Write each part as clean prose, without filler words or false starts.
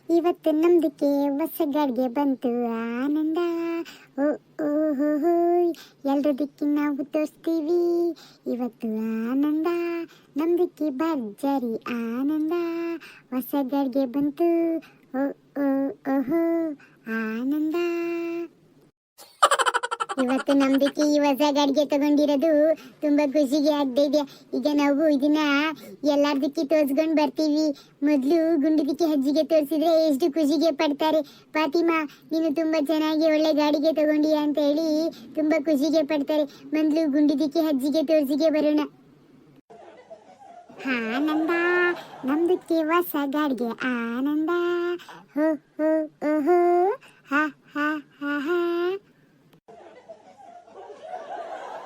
ಇವತ್ತು ನಮ್ದಕ್ಕೆ ಹೊಸ ಗಾಡಿಗೆ ಬಂತು ಆನಂದ. ಓ ಓ ಹೋ ಹೋಯ್, ಎಲ್ರ ದಿಕ್ಕಿ ನಾವು ತೋರಿಸ್ತೀವಿ ಇವತ್ತು ಆನಂದ. ನಮ್ದಕ್ಕೆ ಭರ್ಜರಿ ಆನಂದ, ಹೊಸ ಗಾಡಿಗೆ ಬಂತು ಓ ಓ ಓಹೋ ಆನಂದ. ಇವತ್ತು ನಮ್ದಕ್ಕೆ ಈ ಹೊಸ ಗಾಡಿಗೆ ತಗೊಂಡಿರೋದು ತುಂಬಾ ಖುಷಿಗೆ ಆಗ್ತಾ. ಈಗ ನಾವು ಇದನ್ನ ಎಲ್ಲಾರ್ದಕ್ಕೆ ತೋರ್ಸ್ಕೊಂಡ್ ಬರ್ತೀವಿ. ಮೊದ್ಲು ಗುಂಡಿದಕ್ಕೆ ಅಜ್ಜಿಗೆ ತೋರಿಸಿದ್ರೆ ಎಷ್ಟು ಖುಷಿಗೆ ಪಡ್ತಾರೆ. ಫಾತಿಮಾ, ನೀನು ತುಂಬಾ ಚೆನ್ನಾಗಿ ಒಳ್ಳೆ ಗಾಡಿಗೆ ತಗೊಂಡಿಯಾ ಅಂತ ಹೇಳಿ ತುಂಬಾ ಖುಷಿಗೆ ಪಡ್ತಾರೆ. ಮೊದ್ಲು ಗುಂಡಿದಕ್ಕೆ ಅಜ್ಜಿಗೆ ತೋರಿಸಿಗೆ ಬರೋಣ. ಆನಂದ, ನಮ್ದಕ್ಕೆ ಹೊಸ ಗಾಡಿಗೆ ಆನಂದ. ಹೋ ಹೋ ಓಹೋ ಹಾ ಹಾ ಹಾ ಹಾ.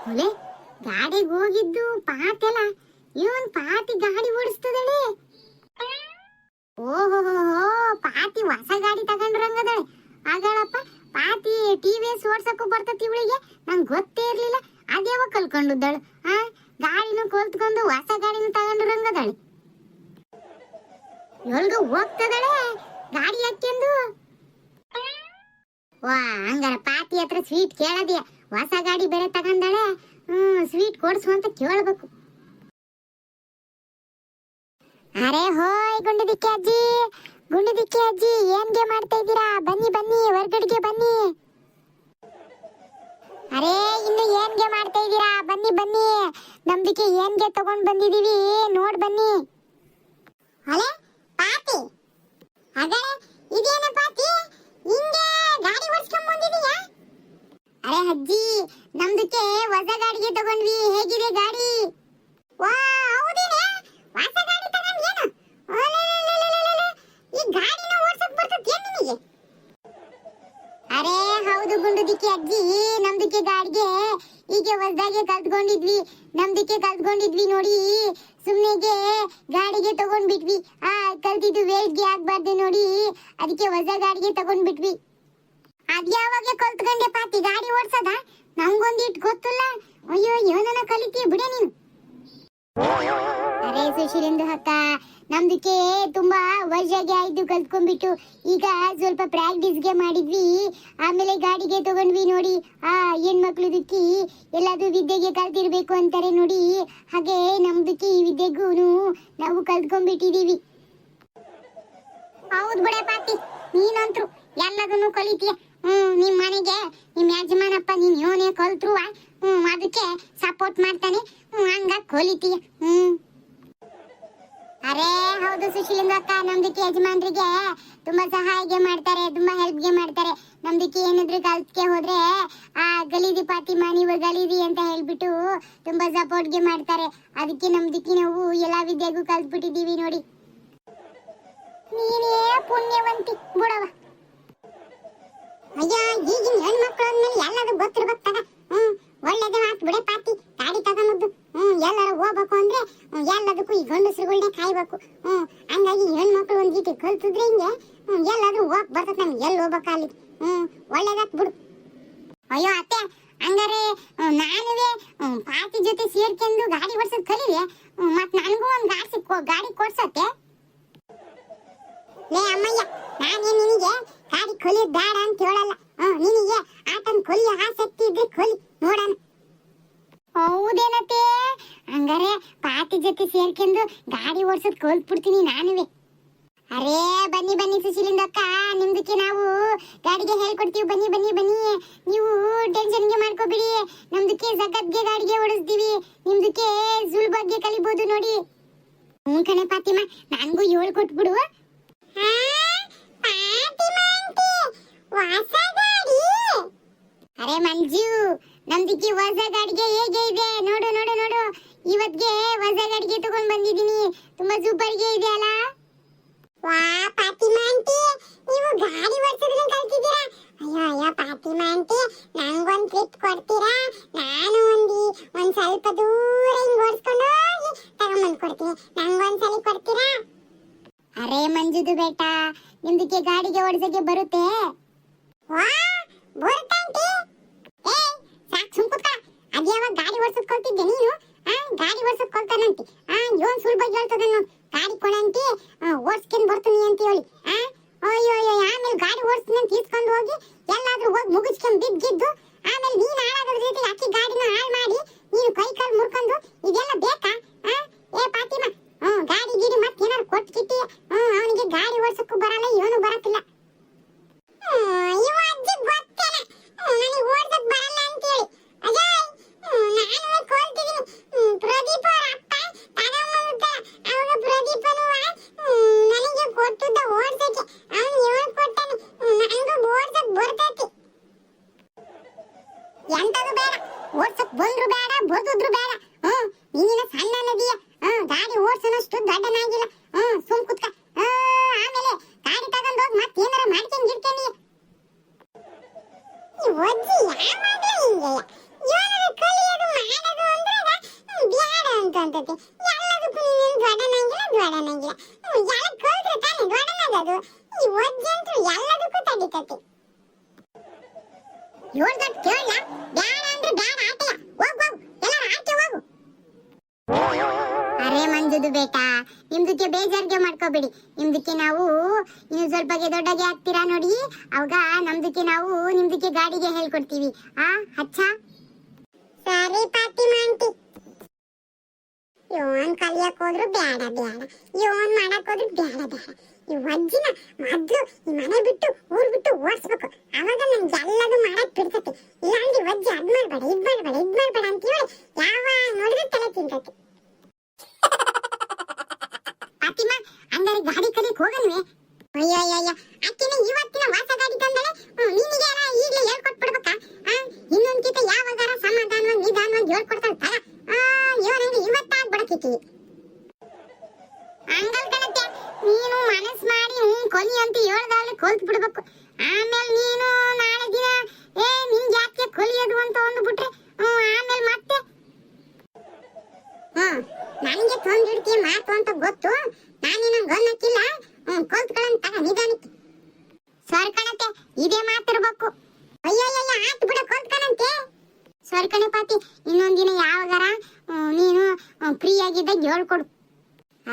ಒಲೆ ಗಾಡಿಗೆ ಹೋಗಿದ್ದು ಪಾತೆಲ್ಲ, ಇವನ್ ಪಾತಿ ಗಾಡಿ ಓಡಿಸ್ತದಳೆ. ಓಹೋ ಪಾತಿ ಹೊಸ ಗಾಡಿ ತಗೊಂಡ್ರಂಗದಳೆ. ಆಗಳಪ್ಪ, ಪಾತಿ ಟಿವಿಎಸ್ ಓಡ್ಸಕ್ಕೂ ಬರ್ತತಿ ಇವಳಿಗೆ, ನಂಗೆ ಗೊತ್ತೇ ಇರ್ಲಿಲ್ಲ. ಅದ್ಯಾವ ಕಲ್ಕೊಂಡಿದ್ದಳು. ಗಾಡಿನೂ ಕಲ್ತ್ಕೊಂಡು ಹೊಸ ಗಾಡಿನೂ ತಗೊಂಡ್ರಂಗದಳೆ. ಇವಳ್ಗ ಹೋಗ್ತದಳೆ ಗಾಡಿ ಹಾಕ್ಯಂದು. ವಾ, ಹಂಗಾರ ಪಾತಿ ಹತ್ರ ಸ್ವೀಟ್ ಕೇಳದ್ಯಾ? ಹೊಸ ಗಾಡಿ ಬೇರೆ ತಗೊಂಡಾಳೆ, ಸ್ವೀಟ್ ಕೊಡ್ಸು ಅಂತ ಕೇಳ್ಬೇಕು. ಅರೆ ಹೋಯ್ ಗುಂಡದಿಕ್ಕೆ ಅಜ್ಜಿ, ಗುಂಡದಿಕ್ಕೆ ಅಜ್ಜಿ, ಏನ್ಗೆ ಮಾಡ್ತಾ ಇದ್ದೀರಾ? ಬನ್ನಿ ಬನ್ನಿ, ಹೊರಗಡೆಗೆ ಬನ್ನಿ. ಅರೆ ಇನ್ನು ಏನ್ಗೆ ಮಾಡ್ತಾ ಇದ್ದೀರಾ? ಬನ್ನಿ ಬನ್ನಿ, ನಮ್ದಕ್ಕೆ ಏನ್ಗೆ ತಗೊಂಡ್ ಬಂದಿದೀವಿ ನೋಡ್ ಬನ್ನಿ. ಅಲೆ ಪಾತಿ, ಅಗಳೆ ಇದೇನ ಪಾತಿ, ಹಿಂಗೆ ಗಾಡಿ ಓಡಿಸ್ಕೊಂಡ್ ಬಂದಿದೀಯಾ? ಅರೆ ಅಜ್ಜಿ, ನಮ್ದಕ್ಕೆ ಹೊಸ ಗಾಡಿಗೆ ತಗೊಂಡ್ವಿ. ಹೇಗಿದೆ ಗಾಡಿ? ವಾ ಹೌದೇನೆ, ಹೊಸ ಗಾಡಿ ತಗೊಂಡ್ಯೇನು? ಈ ಗಾಡಿನ ಓಡ್ಸಕ್ ಬರ್ತದೆ ನಿಮಗೆ? ಅರೆ ಹೌದು ಗುಂಡುದಿಕ್ಕೆ ಅಜ್ಜಿ, ನಮ್ದಕ್ಕೆ ಗಾಡಿಗೆ ಈಗ ಹೊಸದಾಗೆ ಕಲ್ತ್ಕೊಂಡಿದ್ವಿ ನೋಡಿ. ಸುಮ್ನೆಗೆ ಗಾಡಿಗೆ ತಗೊಂಡ್ಬಿಟ್ವಿ. ಕಲ್ತಿದ್ದು ವೇಸ್ಟ್ಗೆ ಆಗ್ಬಾರ್ದು ನೋಡಿ, ಅದಕ್ಕೆ ಹೊಸ ಗಾಡಿಗೆ ತಗೊಂಡ್ಬಿಟ್ವಿ. ಅದ್ಯಾವಾಗ ಕಲ್ತ್ಕೊಂಡೆ ಪಾತಿ ಗಾಡಿ ಓಡ್ಸದ? ನಂಗೊಂದಿಟ್ಟು ಗೊತ್ತಿಲ್ಲ. ಅಯ್ಯೋ ಏನನ ಕಲಿತೀಯ ಬಿಡೆ ನೀನು. ಅರೆ ಸುಶೀಲಿಂದು ಅಕ್ಕ, ನಮ್ದಕ್ಕೆ ತುಂಬಾ ವರ್ಷಗೆ ಆಯ್ತು ಕಲ್ತ್ಕೊಂಡ್ಬಿಟ್ಟು. ಈಗ ಸ್ವಲ್ಪ ಪ್ರಾಕ್ಟೀಸ್ಗೆ ಮಾಡಿದ್ವಿ, ಆಮೇಲೆ ಗಾಡಿಗೆ ತಗೊಂಡ್ವಿ ನೋಡಿ. ಹೆಣ್ಮಕ್ಳುದಕ್ಕೆ ಎಲ್ಲಾದ್ರೂ ವಿದ್ಯೆಗೆ ಕಲ್ತಿರ್ಬೇಕು ಅಂತಾರೆ ನೋಡಿ, ಹಾಗೆ ನಮ್ದಕ್ಕೆ ಈ ವಿದ್ಯೆಗೂ ನಾವು ಕಲ್ತ್ಕೊಂಡ್ಬಿಟ್ಟಿದೀವಿ. ಹೌದು ಬಿಡೆ ಪಾತಿ, ನೀನಂತ್ರು ಎಲ್ಲದನ್ನು ಕಲಿತೀಯ. ನಿಮ್ ಮನೆಗೆ ನಿಮ್ ಯಜಮಾನಪ್ಪ ನೀನ್ ಯೋನೇ ಕಲ್ತ್ರುವ ಅದಕ್ಕೆ ಸಪೋರ್ಟ್ ಮಾಡ್ತಾನೆ, ಹಂಗ ಕಲಿತೀಯ. ಅರೆ ಹೌದು ಸುಶೀಲಿಂದ ಅಕ್ಕ, ನಮ್ದಕ್ಕೆ ಯಜಮಾನ್ರಿಗೆ ತುಂಬಾ ಸಹಾಯ ಮಾಡ್ತಾರೆ, ತುಂಬಾ ಹೆಲ್ಪ್ಗೆ ಮಾಡ್ತಾರೆ. ನಮ್ದಕ್ಕೆ ಏನಾದ್ರೂ ಕಲ್ತ್ಕೆ ಹೋದ್ರೆ ಗಲೀದಿ ಫಾತಿಮಾ ನೀವು ಗಲೀದಿ ಅಂತ ಹೇಳ್ಬಿಟ್ಟು ತುಂಬಾ ಸಪೋರ್ಟ್ಗೆ ಮಾಡ್ತಾರೆ. ಅದಕ್ಕೆ ನಮ್ದಕ್ಕೆ ನಾವು ಎಲ್ಲಾ ವಿದ್ಯೆಗೂ ಕಲ್ತ್ಬಿಟ್ಟಿದೀವಿ ನೋಡಿ. ನೀನೇ ಪುಣ್ಯವಂತಿ ಬಿಡವ. ಅಯ್ಯ, ಈಗಿನ ಹೆಣ್ಮಕ್ಳು ಅಂದ್ಮೇಲೆ ಎಲ್ಲದೂ ಗೊತ್ತಿರ್ಬೇಕು ತಗ. ಒಳ್ಳೇದೇ ಮಾತು ಬಿಡೆ ಪಾತಿ, ಗಾಡಿ ತಗೊಂಡು ಎಲ್ಲರೂ ಹೋಗ್ಬೇಕು ಅಂದ್ರೆ ಎಲ್ಲದಕ್ಕೂ ಈ ಗಂಡಸರುಗಳನ್ನೇ ಕಾಯ್ಬೇಕು. ಹಂಗಾಗಿ ಹೆಣ್ಮಕ್ಳು ಒಂದ್ ಗೀಟಿ ಕಲ್ತಿದ್ರೆ ಹಿಂಗೆ ಎಲ್ಲಾದ್ರೂ ಹೋಗ್ ಬರ್ತದೆ. ನಮ್ಗೆ ಎಲ್ಲಿ ಹೋಗ್ಬೇಕು ಅಲ್ಲಿ. ಒಳ್ಳೇದಾತ್ ಬಿಡು. ಅಯ್ಯೋ ಅತ್ತೆ, ಹಂಗಾರೆ ನಾನುವೇ ಪಾತಿ ಜೊತೆ ಸೇರ್ಕೊಂಡು ಗಾಡಿ ಓಡಿಸೋದು ಕಲೀಲಿ, ಮತ್ ನನಗೂ ಒಂದ್ ಗಾಡಿ ಕೊಡ್ಸತ್ತೆ. ಲೇ ಅಮ್ಮಯ್ಯ, ನಾನೇ ನಿನಗೆ ಗಾಡಿ ಕಲಿಯೋದು ಬೇಡ ಅಂತ ಹೇಳಲ್ಲ. ನಿನಗೆ ಆಟನ್ ಕಲಿಯೋ ಆಸಕ್ತಿ ಇದ್ರೆ ಕಲಿ ನೋಡೋಣ. ಹೌದೇನತ್ತೆ? ಹಂಗಾರೆ ಪಾತಿ ಜೊತೆ ಸೇರ್ಕೊಂಡು ಗಾಡಿ ಓಡಿಸೋದು ಕಲ್ತ್ಬಿಡ್ತೀನಿ ನಾನುವೆ. ಅರೇ ಬನ್ನಿ ಬನ್ನಿ ಸುಶೀಲಿಂದ ಅಕ್ಕ, ನಿಮ್ದಕ್ಕೆ ನಾವು ಗಾಡಿಗೆ ಹೇಳ್ಕೊಡ್ತೀವಿ. ಬನ್ನಿ ಬನ್ನಿ ಬನ್ನಿ, ನೀವು ಟೆನ್ಷನ್ಗೆ ಮಾಡ್ಕೋಬಿಡಿ. ನಮ್ದಕ್ಕೆ ಜಗತ್ಗೆ ಗಾಡಿಗೆ ಓಡಿಸ್ತೀವಿ, ನಿಮ್ದಕ್ಕೆ ಸುಲಭವಾಗಿ ಕಲಿಬಹುದು ನೋಡಿ. ಕಣೆ ಫಾತಿಮಾ, ನನಗೂ ಹೇಳ್ಕೊಟ್ಬಿಡು. ಅರೆ ಮಂಜು, ನಮ್ದಕ್ಕೆ ಹೊಸ ಗಾಡಿಗೆ ಹೇಗೆ ಇದೆ ನೋಡು ನೋಡು ನೋಡು. ಇವತ್ಗೆ ಹೊಸ ಗಾಡಿಗೆ ತಗೊಂಡ್ ಬಂದಿದ್ದೀನಿ, ತುಂಬಾ ಸೂಪರ್ಗೆ ಇದೆ ಅಲ್ಲ. ವಾ ಫಾತಿಮಾ ಆಂಟಿ, ನೀವು ಗಾಡಿ ಓಡಿಸೋದನ್ನ ಕಲ್ತಿದ್ದೀರಾ? ಅಯ್ಯೋ ಅಯ್ಯೋ ಫಾತಿಮಾ ಆಂಟಿ, ನಂಗೊಂದು ಟ್ರಿಪ್ ಕೊಡ್ತೀರಾ? ನಾನು ಒಂದ್ ಸ್ವಲ್ಪ ದೂರ ಹಿಂಗ್ ಓಡಿಸ್ಕೊಂಡು ಹೋಗಿ ತಗೊಂಬಂದು ಕೊಡ್ತೀನಿ, ನಂಗೊಂದ್ಸಲಿ ಕೊಡ್ತೀರಾ? ಅರೆ ಮಂಜುದು ಬೇಟಾ, ನಿಮ್ದಕ್ಕೆ ಗಾಡಿಗೆ ಓಡಿಸಕ್ಕೆ ಬರುತ್ತೆ? ವಾ ಬರುತ್ತಂಟಿ. ಸಾಕ್ ಸುಮ್ಕುತ್ತ, ಅದ್ಯಾವಾಗ ಗಾಡಿ ಓಡಿಸೋದ್ ಕಲ್ತಿದ್ದೆ ನೀನು? ಗಾಡಿ ಓಡಿಸೋದ್ ಕಲ್ತಾನಂತಿ. ಇವನ್ ಸುಳ್ಳು ಬಗ್ಗೆ ಹೇಳ್ತದನ್ನು ಗಾಡಿ ಕೊಡಂತಿ ಓಡಿಸ್ಕೊಂಡ್ ಬರ್ತೀನಿ ಅಂತ ಹೇಳಿ. ಬಿಟ್ಟಿ. ಅವನಿಗೆ ಗಾಡಿ ಓಡ್ಸಕ್ಕೂ ಬರಲ್ಲ, ಏನು ಬರಕ್ಕಿಲ್ಲ. ಇವ ಅಜ್ಜಿ ಗೊತ್ತೇನೆ ನನಗೆ ಓಡ್ಸಕ್ ಬರಲ್ಲ ಅಂತ ಹೇಳಿ. ಅಜಯ್, ನಾನು ಕೊಲ್ತಿದ್ದೀನಿ. ಪ್ರದೀಪ ಅವ್ರ ಅಪ್ಪ ತಗೊಂಡ್ಬಂದ್ಬಿಟ್ಟ. ಅವಾಗ ಪ್ರದೀಪನು ನನಗೆ ಕೊಟ್ಟಿದ್ದ ಓಡ್ಸಕ್ಕೆ. ಅವನು ಇವನ್ ಕೊಟ್ಟಾನೆ. ನನಗೂ ಓಡ್ಸಕ್ ಬರ್ತೈತಿ. ಎಂತದು ಬೇಡ, ಓಡ್ಸಕ್ ಬಂದ್ರು ಬೇಡ, ಬದುದ್ರು ಬೇಡ. ನೀನಿನ ಸಣ್ಣ ನದಿಯ ಗಾಡಿ ಓಡ್ಸೋನಷ್ಟು ದೊಡ್ಡನಾಗಿಲ್ಲ. ಸುಮ್ ಕುತ್ಕ. ಆಮೇಲೆ ಗಾಡಿ ತಗೊಂಡೋಗಿ ಮತ್ತೇನಾರ ಮಾಡ್ಕೊಂಡ್ ಈ ಒಜ್ಜಿ ಯಾವಾಗ್ಲೂ ಹಿಂಗೆ ಏನಾರ ಕಲಿಯೋದು ಮಾಡೋದು ಅಂದ್ರಾಗ ಬ್ಯಾಡ ಅಂತಂತತಿ. ಎಲ್ಲದಕ್ಕೂ ನೀನು ದೊಡ್ಡನಾಗಿಲ್ಲ. ಎಲ್ಲ ಕಲ್ತ್ರೆ ತಾನೇ ದೊಡ್ಡನಾಗದು. ಈ ಒಜ್ಜಿ ಅಂತೂ ಎಲ್ಲದಕ್ಕೂ ತಡಿತತಿ. ಹೇಳ್ದಟ್ ಕೇಳಲ್ಲ. ಬ್ಯಾಡ ಅಂದ್ರೆ ಬ್ಯಾಡ ಆಟೆಯ. ಹೋಗ್ ಎಲ್ಲಾರ ಆಚೆ ಹೋಗು. ಅರೆ ಮಂಜುದು ಬೇಟಾ, ನಿಮ್ದಕ್ಕೆ ಬೇಜಾರ್ಗೆ ಮಾಡ್ಕೋಬೇಡಿ. ನಿಮ್ದಕ್ಕೆ ನಾವು ನೀವು ಸ್ವಲ್ಪಗೆ ದೊಡ್ಡಗೆ ಆಗ್ತೀರಾ ನೋಡಿ, ಅವಾಗ ನಮ್ದಕ್ಕೆ ನಾವು ನಿಮ್ದಕ್ಕೆ ಗಾಡಿಗೆ ಹೇಳ್ಕೊಡ್ತೀವಿ. ಹಚ್ಚ ಸರಿ ಫಾತಿಮಾ ಆಂಟಿ. ಯೋನ್ ಕಲಿಯಕ್ ಹೋದ್ರು ಬ್ಯಾಡ, ಯೋನ್ ಮಾಡಕ್ ಹೋದ್ರು ಬ್ಯಾಡ. ಈ ಅಜ್ಜಿನ ಮೊದ್ಲು ಈ ಮನೆ ಬಿಟ್ಟು ಊರ್ ಬಿಟ್ಟು ಓಡಿಸ್ಬೇಕು. ಅವಾಗ ನನ್ಗೆ ಎಲ್ಲದು ಮಾಡಕ್ ಬಿಡ್ತತಿ. ಇಲ್ಲಾಂದ್ರೆ ಅಜ್ಜಿ ಅದ್ ಮಾಡ್ಬೇಡ, ಇದ್ ಮಾಡ್ಬೇಡ ಅಂತ ಹೇಳಿ ಯಾವ ನೋಡಿದ್ರೆ ತಲೆ ತಿಂತತಿ. ಫಾತಿಮಾ, ಹಂಗಾರೆ ಗಾಡಿ ಕಲಿಯಕ್ ಹೋಗನ್ವೆ? ಅಯ್ಯಯ್ಯ, ಅಕ್ಕಿನ ಇವತ್ತಿನ ವಾಸ ಗಾಡಿ ತಂದಳೆ. ನಿನಗೆ ಯಾರ ಈಗಲೇ ಹೇಳ್ಕೊಟ್ಬಿಡ್ಬೇಕಾ? ಇನ್ನೊಂದ್ಕಿತ ಯಾವಾಗಾರ ಸಮಾಧಾನವಾಗಿ ನಿಧಾನವಾಗಿ ಹೇಳ್ಕೊಡ್ತಾಳೆ ತರ. ಇವನಿಗೆ ಇವತ್ತಾಗ್ಬಿಡಕಿತಿ. ಹಂಗಲ್ ಕಣತ್ತೆ, ನೀನು ಮನಸ್ ಮಾಡಿ ಕೊಲಿ ಅಂತ ಹೇಳ್ದಾಗ್ಲೆ ಕೊಲ್ತ್ ಬಿಡ್ಬೇಕು. ಆಮೇಲೆ ನೀನು ನಾಳೆ ದಿನ ನಿಂಗೆ ಯಾಕೆ ಕೊಲಿಯೋದು ಅಂತ ಅಂದ್ಬಿಟ್ರೆ ಆಮೇಲೆ ಮತ್ತೆ ನನಗೆ ತೊಂದಿಡ್ತೀಯ ಮಾತು ಅಂತ ಗೊತ್ತು. ನಾನಿನ ಗೊನ್ನಕ್ಕಿಲ್ಲ. ಕೊಲ್ತ್ಗಳಂತ ನಿಧಾನಕ್ಕೆ ಸರ್ ಕಣತೆ, ಇದೇ ಮಾತಿರ್ಬೇಕು. ಅಯ್ಯಯ್ಯ, ಆತ್ ಬಿಡ ಕೊಲ್ತ್ಕಣಂತೆ. ಸರ್ ಕಣೆ ಪಾತಿ, ಇನ್ನೊಂದಿನ ಯಾವಾಗಾರ ನೀನು ಫ್ರೀ ಆಗಿದ್ದಾಗ ಹೇಳ್ಕೊಡು.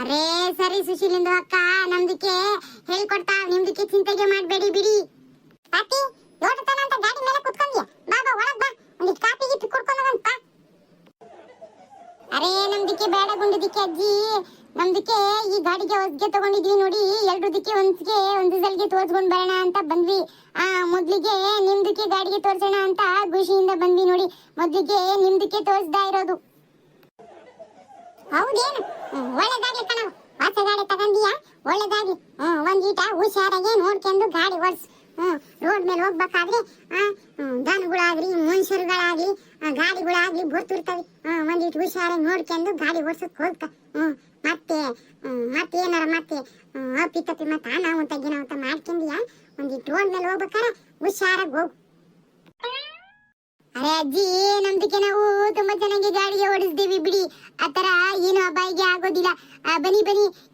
ಅರೇ ಸರಿ ಸುಶೀಲಿಂದು ಅಕ್ಕ, ನಮ್ದಕ್ಕೆ ಹೇಳ್ಕೊಡ್ತಾ. ನಿಮ್ದಕ್ಕೆ ಚಿಂತೆಗೆ ಮಾಡ್ಬೇಡಿ ಬಿಡಿ. ಪಾತಿ, ಯೋಟತನ ಅಂತ ಗಾಡಿ ಮೇಲೆ ಕುತ್ಕೊಂಡ್ಯ. ಬಾ ಒಳಗ್ ಬಾ, ಒಂದಿಷ್ಟು ಕಾಪಿ ಗಿಪ್ಪಿ ಕುಡ್ಕೊಂಡಂತ. ಅರೇ ನಮ್ದಕ್ಕೆ ಬೇಡ ಗುಂಡಿದಕ್ಕೆ ಅಜ್ಜಿ. ನಮ್ದಕ್ಕೆ ಈ ಗಾಡಿಗೆ ಹೊಸ್ಗೆ ತಗೊಂಡಿದ್ವಿ ನೋಡಿ. ಎರಡದಕ್ಕೆ ಒಂದು ಸಲಿಗೆ ತೋರ್ಸ್ಕೊಂಡ್ ಬರೋಣ ಅಂತ ಬಂದ್ವಿ. ಮೊದ್ಲಿಗೆ ನಿಮ್ದಕ್ಕೆ ಗಾಡಿಗೆ ತೋರ್ಸೋಣ ಅಂತ ಖುಷಿಯಿಂದ ಬಂದ್ವಿ ನೋಡಿ. ಮೊದ್ಲಿಗೆ ನಿಮ್ದಕ್ಕೆ ತೋರಿಸ್ದಾ ಇರೋದು. ಹೌದೇನು? ಒಳ್ಳೆದಾಗ್ಲಿ ಕಣ. ಹೊಸ ಗಾಡಿ ತಗೊಂಡಿಯಾ? ಒಳ್ಳೆದಾಗ್ಲಿ. ಒಂದೀಟ ಹುಷಾರಾಗೆ ನೋಡ್ಕೊಂಡು ಗಾಡಿ ಓಡಿಸ್. ರೋಡ್ ಮೇಲೆ ಹೋಗ್ಬೇಕಾದ್ರೆ ದನಗಳಾಗ್ಲಿ ಮನುಷ್ಯರುಗಳಾಗ್ಲಿ ಗಾಡಿಗಳಾಗ್ಲಿ ಬರ್ತಿರ್ತವೆ. ಒಂದೀಟ್ ಹುಷಾರಾಗಿ ನೋಡ್ಕೊಂಡು ಗಾಡಿ ಓಡಿಸಕ್ ಹೋಗ್ತ. ಮತ್ತೆ ಏನಾರ ಮತ್ತೆ ಅಪ್ಪಿ ಮತ್ತೆ ನಾವು ತಗ್ಗಿನಾವಂತ ಮಾಡ್ಕೊಂಡಿಯಾ? ಒಂದೀಟ್ ರೋಡ್ ಮೇಲೆ ಹೋಗ್ಬೇಕಾರೆ ಹುಷಾರಾಗಿ ಹೋಗು. ಅರೆ ಅಜ್ಜಿ, ನಮ್ದಕ್ಕೆ ನಾವು ತುಂಬಾ ಚೆನ್ನಾಗಿ ಗಾಡಿಗೆ ಓಡಿಸ್ತೀವಿ ಬಿಡಿ. ಆತರ ಏನು ಅಪಾಯಿಗೆ ಆಗೋದಿಲ್ಲ. ಬನ್ನಿ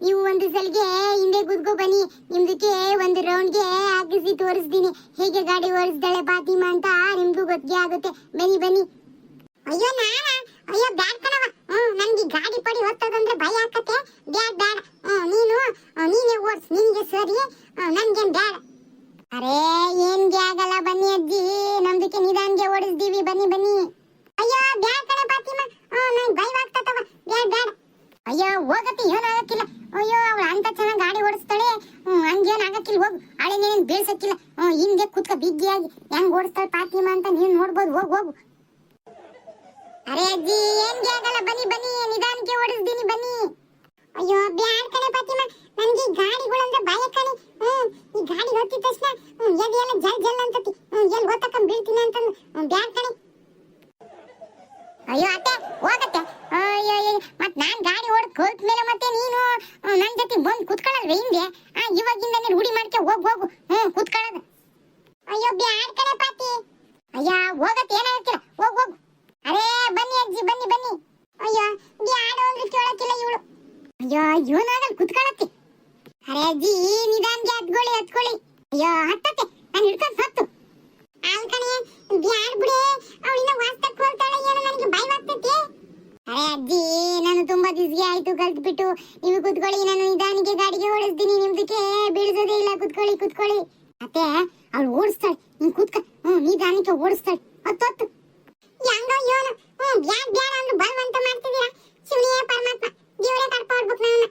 ನೀವು ಒಂದು ಸಲಿಗೆ ಹಿಂದೆ ಕೂತ್ಕೋ ಬನ್ನಿ. ನಿಮ್ದಕ್ಕೆ ಒಂದು ರೌಂಡ್ಗೆ ಹಾಕಿಸಿ ತೋರಿಸ್ತೀನಿ ಹೇಗೆ ಗಾಡಿ ಓಡಿಸ್ದಾಳೆ ಫಾತಿಮಾ ಅಂತ. ನಿಮ್ಗೂ ಗೊತ್ತಿಗೆ ಆಗುತ್ತೆ. ಬನ್ನಿ. ಅಯ್ಯೋ ಅಯ್ಯೋ ಬ್ಯಾಡ್ ಕಣವ. ನನ್ಗೆ ಗಾಡಿ ಪಡಿ ಹೊತ್ತದಂದ್ರೆ ಭಯ ಆಕತ್ತೆ. ಬ್ಯಾಡ್. ನೀನೇ ಓಡಿಸ್, ನಿನ್ಗೆ ಸರಿ, ನನ್ಗೇನ್ ಬ್ಯಾಡ. ಅರೇ ಏನ್ಗೆ ಆಗಲ್ಲ, ಬನ್ನಿ ಅಜ್ಜಿ. ನಮ್ದಕ್ಕೆ ನಿಧಾನ್ಗೆ ಓಡಿಸ್ದೀವಿ, ಬನ್ನಿ. ಅಯ್ಯೋ ಬ್ಯಾಡ್ ಕಣೆ ಫಾತಿಮಾ, ನಂಗೆ ಭಯವಾಗ್ತತವ. ಬ್ಯಾಡ್. ಅಯ್ಯೋ ಹೋಗತ್ತೆ, ಏನು ಆಗಕ್ಕಿಲ್ಲ. ಅಯ್ಯೋ ಅವಳು ಅಂತ ಚೆನ್ನಾಗಿ ಗಾಡಿ ಓಡಿಸ್ತಾಳೆ. ಹಂಗೇನು ಆಗಕ್ಕಿಲ್ಲ, ಹೋಗು. ಅವಳೇನೇನು ಬೀಳ್ಸಕ್ಕಿಲ್ಲ. ಹಿಂದೆ ಕುತ್ಕ ಬಿಗ್ಗಿಯಾಗಿ ಹೆಂಗ್ ಓಡಿಸ್ತಾಳೆ ಫಾತಿಮಾ ಅಂತ ನೀನು ನೋಡ್ಬೋದು. ಹೋಗು. ಅರೆ ಅಜ್ಜಿ, ಏನ್ಗೆ ಆಗಲ್ಲ, ಬನ್ನಿ. ನಿಧಾನಕ್ಕೆ ಓಡಿಸ್ದೀನಿ, ಬನ್ನಿ. ಅಯ್ಯೋ ಬ್ಯಾಡ್ ಕಣೆ ಫಾತಿಮಾ, ನನ್ಗೆ ಗಾಡಿಗಳಂದ್ರೆ ಭಯ ಕಣೆ. ಈ ಗಾಡಿ ಹೊತ್ತಿದ ತಕ್ಷಣ ಎದೆಲ್ಲ ಜಲ್ ಅಂತತಿ. ಎಲ್ಲಿ ಹೊತ್ತಕೊಂಡ್ ಬೀಳ್ತೀನಿ ಅಂತಂದು ಬ್ಯಾಡ್ ಕಣೆ. ಅಯ್ಯೋ ಅತ್ತೆ, ಹೋಗತ್ತೆ. ಅಯ್ಯೋ ಮತ್ ನಾನ್ ಗಾಡಿ ಓಡಕ್ ಹೋದ ಮೇಲೆ ಮತ್ತೆ ನೀನು ನನ್ ಜೊತೆ ಬಂದು ಕುತ್ಕೊಳ್ಳಲ್ವೇ ಹಿಂದೆ? ಇವಾಗಿಂದ ನೀನು ರೂಢಿ ಮಾಡ್ಕೆ ಹೋಗು. ಕುತ್ಕೊಳ್ಳೋದು. ಅಯ್ಯೋ ಬ್ಯಾಡ್ ಕಣೆ ಪಾತಿ. ಅಯ್ಯ ಹೋಗತ್ತೆ, ಏನಾಗಕ್ಕಿಲ್ಲ, ಹೋಗು. ಅರೇ ಬನ್ನಿ ಅಜ್ಜಿ, ಬನ್ನಿ. ಅಯ್ಯೋ ಬ್ಯಾಡ ಅಂದ್ರೆ ಕೇಳಕ್ಕಿಲ್ಲ ಇವಳು. ಅಯ್ಯೋ ಇವನಾಗಲ್ ಕುತ್ಕೊಳ್ಳತ್ತೆ. ಅರೆ ಅಜ್ಜಿ, ನಿಧಾನ್ಗೆ ಹತ್ಕೊಳ್ಳಿ. ಅಯ್ಯೋ ಹತ್ತತ್ತೆ, ನಾನು ಹಿಡ್ಕೊಂಡು ಸತ್ತು. ಕಣೆ ಬ್ಯಾಡ್ ಬಿಡೆ, ಅವಳಿನ ವಾಸ್ತಕ್ ಹೋಗ್ತಾಳೆ. ಏನೋ ನನಗೆ ಭಯವಾಗ್ತೈತೆ. ಅರೆ ಅಜ್ಜಿ, ನಾನು ತುಂಬಾ ದಿವ್ಸಿಗೆ ಆಯ್ತು ಕಲ್ತ್ಬಿಟ್ಟು. ನೀವು ಕುತ್ಕೊಳ್ಳಿ, ನಾನು ನಿಧಾನಿಗೆ ಗಾಡಿಗೆ ಓಡಿಸ್ತೀನಿ. ನಿಮ್ದಕ್ಕೆ ಬೀಳ್ಸೋದೇ ಇಲ್ಲ. ಕುತ್ಕೊಳ್ಳಿ. ಮತ್ತೆ ಅವಳು ಓಡಿಸ್ತಾಳೆ, ನೀನ್ ಕುತ್ಕ. ನಿಧಾನಕ್ಕೆ ಓಡಿಸ್ತಾಳೆ. ಹತ್ತು ಹೆಂಗೋ ಯೋನು. ಬ್ಯಾಡ್ ಅಂದ್ರೆ ಬಲ್ವಂತ ಮಾಡ್ತಿದ್ದೀರಾ. ಶಿವನೇ ಪರಮಾತ್ಮ, ದೇವರೇ ಕರ್ಕೊಂಡು ಹೋಗ್ಬೇಕು ನನ್ನ.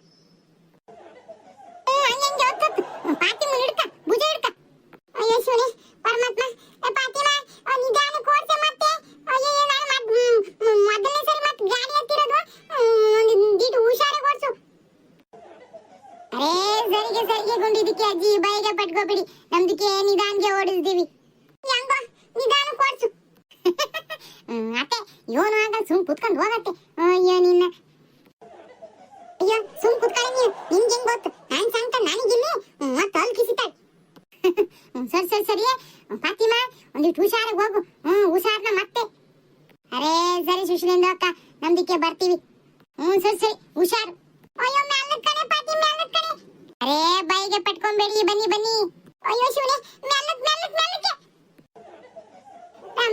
ಪಾತಿಮ ಹಿಡ್ಕ ಭುಜ ಹಿಡ್ಕ. ಅಯ್ಯೋ ಶಿವನೇ ಪರಮಾತ್ಮ. ಪಾತಿಮಾ ನಿಧಾನ ಕೋರ್ಸೆ ಮತ್ತೆ. ಅಯ್ಯೋ ನಾನು ಮೊದಲನೇ ಸರಿ ಮತ್ತೆ ಗಾಡಿ ಹತ್ತಿರೋದು. ಒಂದಿಟ್ಟು ಹುಷಾರಾಗಿ ಓಡಿಸು. ಅರೇ ಸರಿಗೆ ಗುಂಡಿದಕ್ಕೆ ಅಜ್ಜಿ ಬಾಯಿಗೆ ಪಟ್ಕೋಬೇಡಿ. ನಮ್ದಕ್ಕೆ ನಿಧಾನ್ಗೆ ಓಡಿಸ್ತೀವಿ. ಹೆಂಗೋ ನಿಧಾನ ಕೋರ್ಸು. ಅತ್ತೆ ಇವನು ಆಗ ಸುಮ್ ಕುತ್ಕೊಂಡು ಹೋಗತ್ತೆ. ಅಯ್ಯೋ ನಿನ್ನ. ಅಯ್ಯೋ ಸುಮ್ ಕುತ್ಕೊಳ್ಳಿ ನೀವು. ನಿಮ್ಗೆ ಹೆಂಗ್ ಗೊತ್ತು ನಾನ್ ಸಂಕ ನನಗಿಲ್ಲಿ ಮತ್ತೆ ಅಲ್ಲಿ ಕಿಸಿತಾಳೆ. ಸರಿ ಫಾತಿಮಾ ಒಂದಿಟ್ಟು ಹುಷಾರಾಗಿ ಹೋಗು. ಹುಷಾರ್ನ ಮತ್ತೆ. ಅರೇ ಸರಿ ಸುಶೀಲೇಂದ್ರ ಅಕ್ಕ ನಮ್ದಕ್ಕೆ ಬರ್ತೀವಿ. ಸರಿ ಹುಷಾರು. ಅಯ್ಯೋ ಮ್ಯಾಲಕ್ ಕಣೆ ಪಾತಿ ಮ್ಯಾಲಕ್ ಕಣೆ. ಅರೇ ಬಾಯಿಗೆ ಪಟ್ಕೊಂಬೇಡಿ ಬನ್ನಿ. ಅಯ್ಯೋ ಶಿವನೇ ಮ್ಯಾಲಕ್ಕೆ.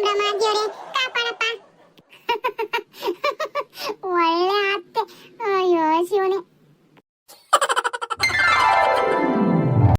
ರಾಮ ದೇವರೇ ಕಾಪಾಡಪ್ಪ. ಒಳ್ಳೆ ಅತ್ತೆ. ಅಯ್ಯೋ ಶಿವನೇ.